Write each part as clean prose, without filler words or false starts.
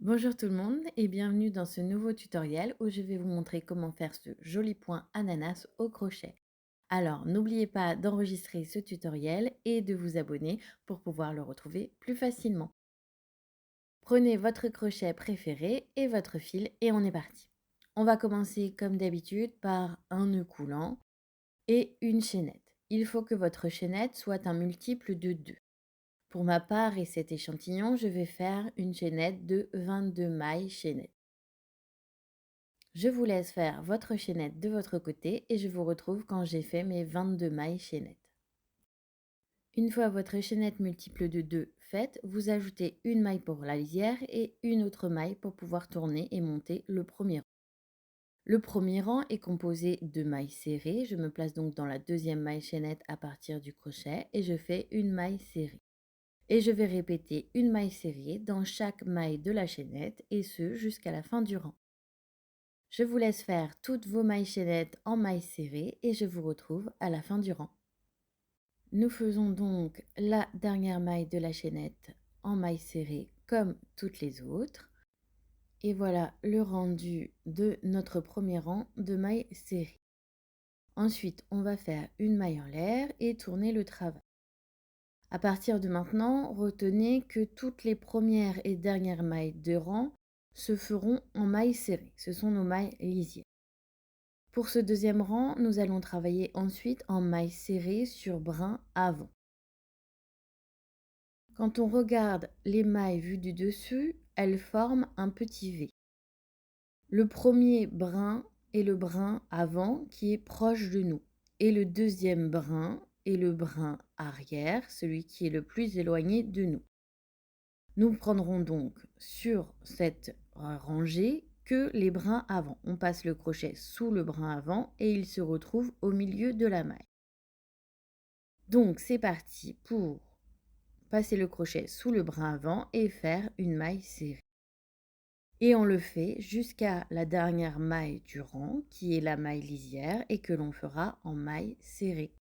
Bonjour tout le monde et bienvenue dans ce nouveau tutoriel où je vais vous montrer comment faire ce joli point ananas au crochet. Alors n'oubliez pas d'enregistrer ce tutoriel et de vous abonner pour pouvoir le retrouver plus facilement. Prenez votre crochet préféré et votre fil et on est parti. On va commencer comme d'habitude par un nœud coulant et une chaînette. Il faut que votre chaînette soit un multiple de 2. Pour ma part et cet échantillon, je vais faire une chaînette de 22 mailles chaînette. Je vous laisse faire votre chaînette de votre côté et je vous retrouve quand j'ai fait mes 22 mailles chaînettes. Une fois votre chaînette multiple de 2 faite, vous ajoutez une maille pour la lisière et une autre maille pour pouvoir tourner et monter le premier rang. Le premier rang est composé de mailles serrées. Je me place donc dans la deuxième maille chaînette à partir du crochet et je fais une maille serrée. Et je vais répéter une maille serrée dans chaque maille de la chaînette et ce jusqu'à la fin du rang. Je vous laisse faire toutes vos mailles chaînettes en mailles serrées et je vous retrouve à la fin du rang. Nous faisons donc la dernière maille de la chaînette en maille serrée comme toutes les autres. Et voilà le rendu de notre premier rang de mailles serrées. Ensuite, on va faire une maille en l'air et tourner le travail. À partir de maintenant, retenez que toutes les premières et dernières mailles de rang se feront en mailles serrées. Ce sont nos mailles lisières. Pour ce deuxième rang, nous allons travailler ensuite en mailles serrées sur brin avant. Quand on regarde les mailles vues du dessus, elles forment un petit V. Le premier brin est le brin avant qui est proche de nous. Et le deuxième brin est le brin arrière, celui qui est le plus éloigné de nous. Nous prendrons donc sur cette rangée que les brins avant. On passe le crochet sous le brin avant et il se retrouve au milieu de la maille. Donc c'est parti pour passer le crochet sous le brin avant et faire une maille serrée. Et on le fait jusqu'à la dernière maille du rang qui est la maille lisière et que l'on fera en maille serrée.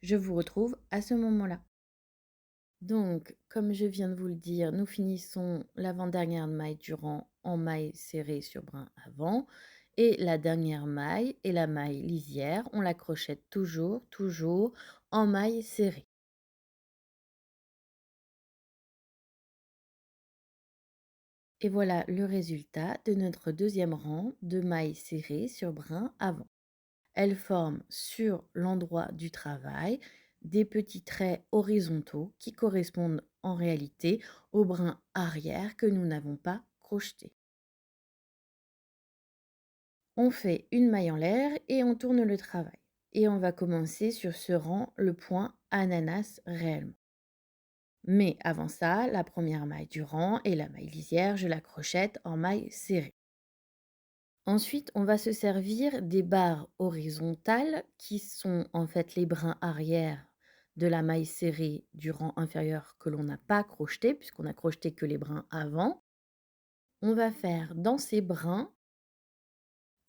Je vous retrouve à ce moment-là. Donc, comme je viens de vous le dire, nous finissons l'avant-dernière maille du rang en maille serrée sur brin avant. Et la dernière maille et la maille lisière, on la crochette toujours en maille serrée. Et voilà le résultat de notre deuxième rang de mailles serrées sur brin avant. Elles forment sur l'endroit du travail des petits traits horizontaux qui correspondent en réalité au brin arrière que nous n'avons pas crocheté. On fait une maille en l'air et on tourne le travail. Et on va commencer sur ce rang le point ananas réellement. Mais avant ça, la première maille du rang et la maille lisière, je la crochette en maille serrée. Ensuite, on va se servir des barres horizontales qui sont en fait les brins arrière de la maille serrée du rang inférieur que l'on n'a pas crocheté puisqu'on a crocheté que les brins avant. On va faire dans ces brins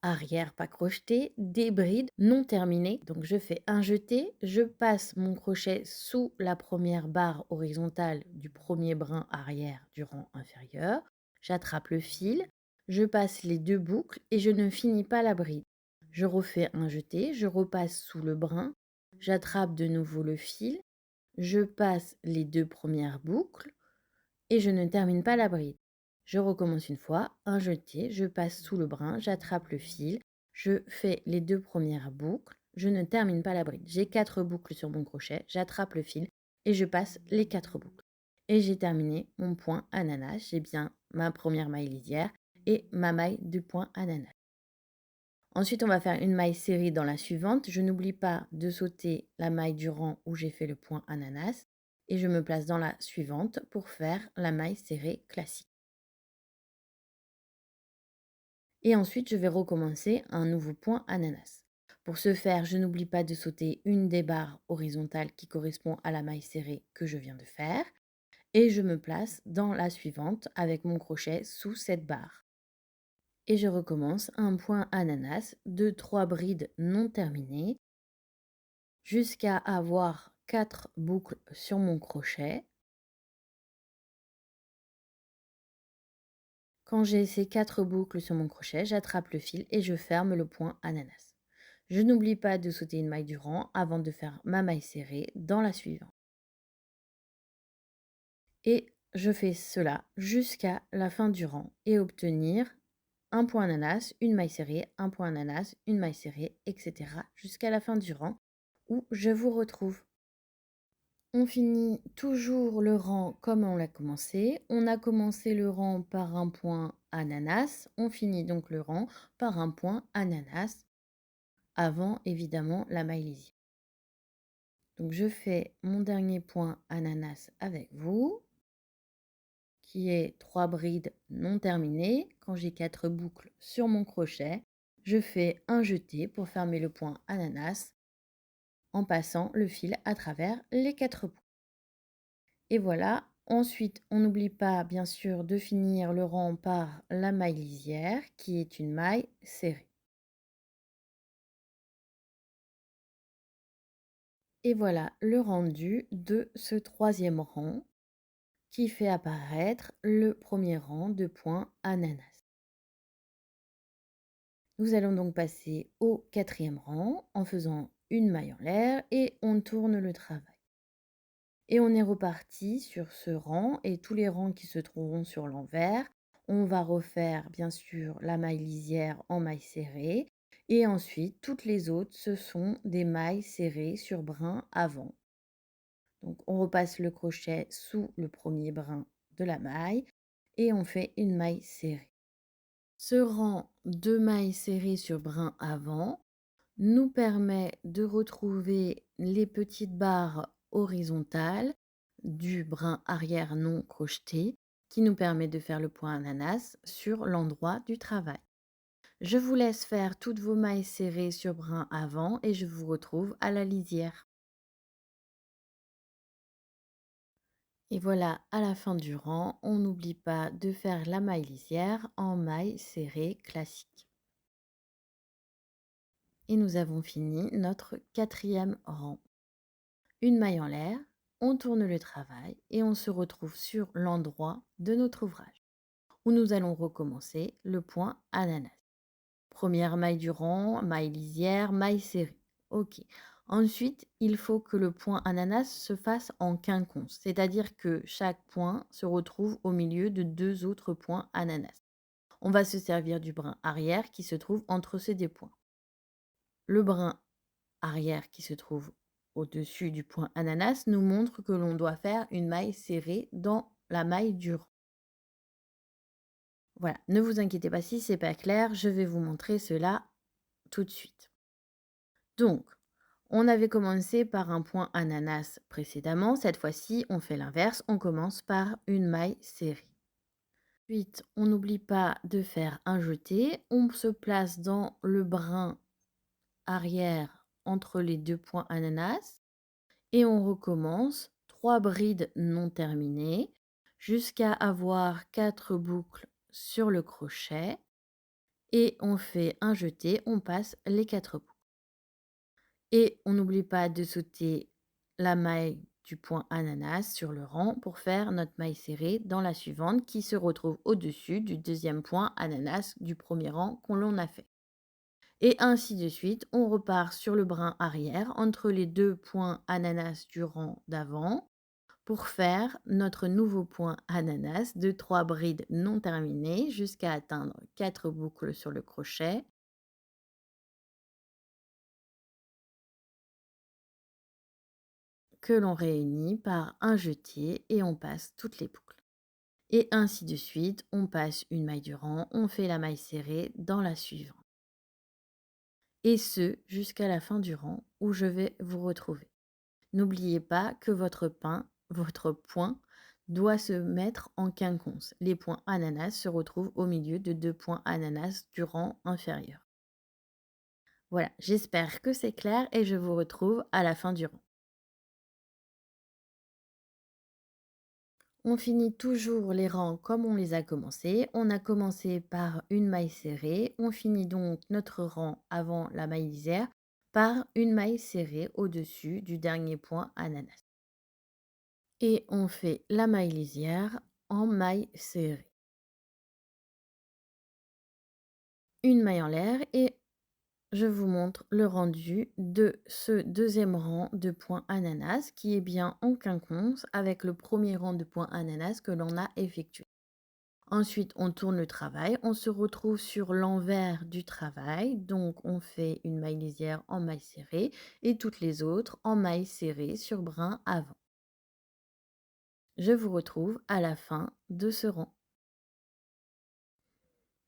arrière pas crochetés des brides non terminées. Donc je fais un jeté, je passe mon crochet sous la première barre horizontale du premier brin arrière du rang inférieur. J'attrape le fil, je passe les deux boucles et je ne finis pas la bride. Je refais un jeté, je repasse sous le brin, j'attrape de nouveau le fil, je passe les deux premières boucles et je ne termine pas la bride. Je recommence une fois, un jeté, je passe sous le brin, j'attrape le fil, je fais les deux premières boucles, je ne termine pas la bride. J'ai 4 boucles sur mon crochet, j'attrape le fil et je passe les 4 boucles. Et j'ai terminé mon point ananas. J'ai bien ma première maille lisière et ma maille du point ananas. Ensuite, on va faire une maille serrée dans la suivante. Je n'oublie pas de sauter la maille du rang où j'ai fait le point ananas et je me place dans la suivante pour faire la maille serrée classique. Et ensuite, je vais recommencer un nouveau point ananas. Pour ce faire, je n'oublie pas de sauter une des barres horizontales qui correspond à la maille serrée que je viens de faire et je me place dans la suivante avec mon crochet sous cette barre. Et je recommence un point ananas de 3 brides non terminées jusqu'à avoir 4 boucles sur mon crochet. Quand j'ai ces 4 boucles sur mon crochet, j'attrape le fil et je ferme le point ananas. Je n'oublie pas de sauter une maille du rang avant de faire ma maille serrée dans la suivante. Et je fais cela jusqu'à la fin du rang et obtenir un point ananas, une maille serrée, un point ananas, une maille serrée, etc. jusqu'à la fin du rang où je vous retrouve. On finit toujours le rang comme on l'a commencé. On a commencé le rang par un point ananas. On finit donc le rang par un point ananas avant évidemment la maille lisière. Donc je fais mon dernier point ananas avec vous, qui est 3 brides non terminées. Quand j'ai 4 boucles sur mon crochet, je fais un jeté pour fermer le point ananas en passant le fil à travers les 4 boucles. Et voilà, ensuite on n'oublie pas bien sûr de finir le rang par la maille lisière qui est une maille serrée. Et voilà le rendu de ce troisième rang qui fait apparaître le premier rang de points ananas. Nous allons donc passer au quatrième rang en faisant une maille en l'air et on tourne le travail. Et on est reparti sur ce rang et tous les rangs qui se trouveront sur l'envers. On va refaire bien sûr la maille lisière en maille serrée et ensuite toutes les autres ce sont des mailles serrées sur brin avant. Donc on repasse le crochet sous le premier brin de la maille et on fait une maille serrée. Ce rang de mailles serrées sur brin avant nous permet de retrouver les petites barres horizontales du brin arrière non crocheté qui nous permet de faire le point ananas sur l'endroit du travail. Je vous laisse faire toutes vos mailles serrées sur brin avant et je vous retrouve à la lisière. Et voilà, à la fin du rang, on n'oublie pas de faire la maille lisière en maille serrée classique. Et nous avons fini notre quatrième rang. Une maille en l'air, on tourne le travail et on se retrouve sur l'endroit de notre ouvrage où nous allons recommencer le point ananas. Première maille du rang, maille lisière, maille serrée. Ok. Ensuite, il faut que le point ananas se fasse en quinconce, c'est-à-dire que chaque point se retrouve au milieu de 2 autres points ananas. On va se servir du brin arrière qui se trouve entre ces 2 points. Le brin arrière qui se trouve au-dessus du point ananas nous montre que l'on doit faire une maille serrée dans la maille du rang. Voilà, ne vous inquiétez pas si c'est pas clair, je vais vous montrer cela tout de suite. Donc, on avait commencé par un point ananas précédemment, cette fois-ci on fait l'inverse, on commence par une maille serrée. Ensuite, on n'oublie pas de faire un jeté, on se place dans le brin arrière entre les 2 points ananas et on recommence 3 brides non terminées jusqu'à avoir 4 boucles sur le crochet et on fait un jeté, on passe les 4 boucles. Et on n'oublie pas de sauter la maille du point ananas sur le rang pour faire notre maille serrée dans la suivante qui se retrouve au-dessus du deuxième point ananas du premier rang qu'on l'on a fait. Et ainsi de suite, on repart sur le brin arrière entre les 2 points ananas du rang d'avant pour faire notre nouveau point ananas de 3 brides non terminées jusqu'à atteindre 4 boucles sur le crochet. Que l'on réunit par un jeté et on passe toutes les boucles. Et ainsi de suite, on passe une maille du rang, on fait la maille serrée dans la suivante. Et ce, jusqu'à la fin du rang où je vais vous retrouver. N'oubliez pas que votre point doit se mettre en quinconce. Les points ananas se retrouvent au milieu de 2 points ananas du rang inférieur. Voilà, j'espère que c'est clair et je vous retrouve à la fin du rang. On finit toujours les rangs comme on les a commencés. On a commencé par une maille serrée. On finit donc notre rang avant la maille lisière par une maille serrée au-dessus du dernier point ananas. Et on fait la maille lisière en maille serrée. une maille en l'air et je vous montre le rendu de ce deuxième rang de points ananas qui est bien en quinconce avec le premier rang de points ananas que l'on a effectué. Ensuite, on tourne le travail, on se retrouve sur l'envers du travail, donc on fait une maille lisière en maille serrée et toutes les autres en maille serrée sur brin avant. Je vous retrouve à la fin de ce rang.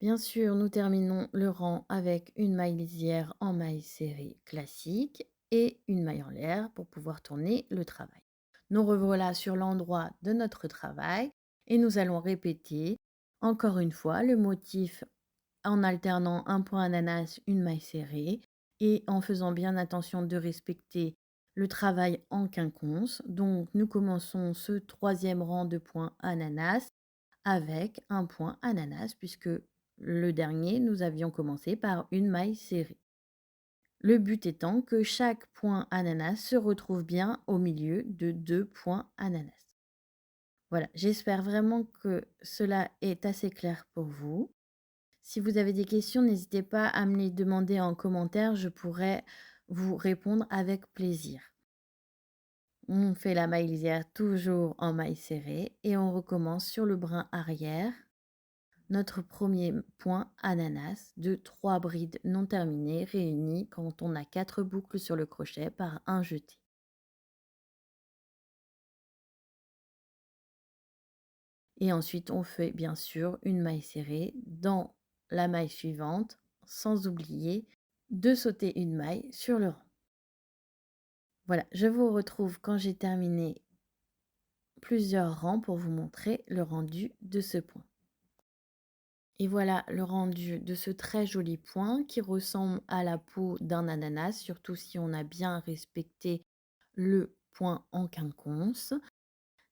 Bien sûr, nous terminons le rang avec une maille lisière en maille serrée classique et une maille en l'air pour pouvoir tourner le travail. Nous revoilà sur l'endroit de notre travail et nous allons répéter encore une fois le motif en alternant un point ananas, une maille serrée et en faisant bien attention de respecter le travail en quinconce. Donc nous commençons ce troisième rang de points ananas avec un point ananas puisque le dernier, nous avions commencé par une maille serrée. Le but étant que chaque point ananas se retrouve bien au milieu de 2 points ananas. Voilà, j'espère vraiment que cela est assez clair pour vous. Si vous avez des questions, n'hésitez pas à me les demander en commentaire, je pourrai vous répondre avec plaisir. On fait la maille lisière toujours en maille serrée et on recommence sur le brin arrière. Notre premier point ananas de 3 brides non terminées réunies quand on a 4 boucles sur le crochet par un jeté. Et ensuite, on fait bien sûr une maille serrée dans la maille suivante, sans oublier de sauter une maille sur le rang. Voilà, je vous retrouve quand j'ai terminé plusieurs rangs pour vous montrer le rendu de ce point. Et voilà le rendu de ce très joli point qui ressemble à la peau d'un ananas, surtout si on a bien respecté le point en quinconce.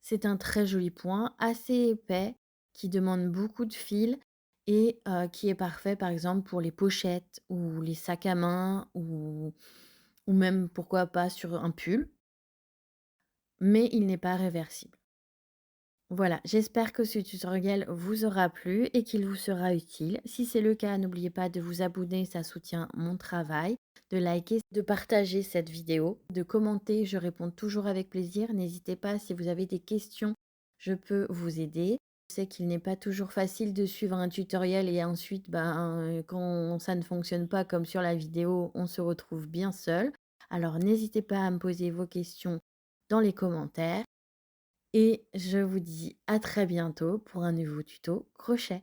C'est un très joli point, assez épais, qui demande beaucoup de fil et qui est parfait par exemple pour les pochettes ou les sacs à main ou même pourquoi pas sur un pull, mais il n'est pas réversible. Voilà, j'espère que ce tutoriel vous aura plu et qu'il vous sera utile. Si c'est le cas, n'oubliez pas de vous abonner, ça soutient mon travail, de liker, de partager cette vidéo, de commenter, je réponds toujours avec plaisir. N'hésitez pas, si vous avez des questions, je peux vous aider. Je sais qu'il n'est pas toujours facile de suivre un tutoriel et ensuite, quand ça ne fonctionne pas comme sur la vidéo, on se retrouve bien seul. Alors n'hésitez pas à me poser vos questions dans les commentaires. Et je vous dis à très bientôt pour un nouveau tuto crochet.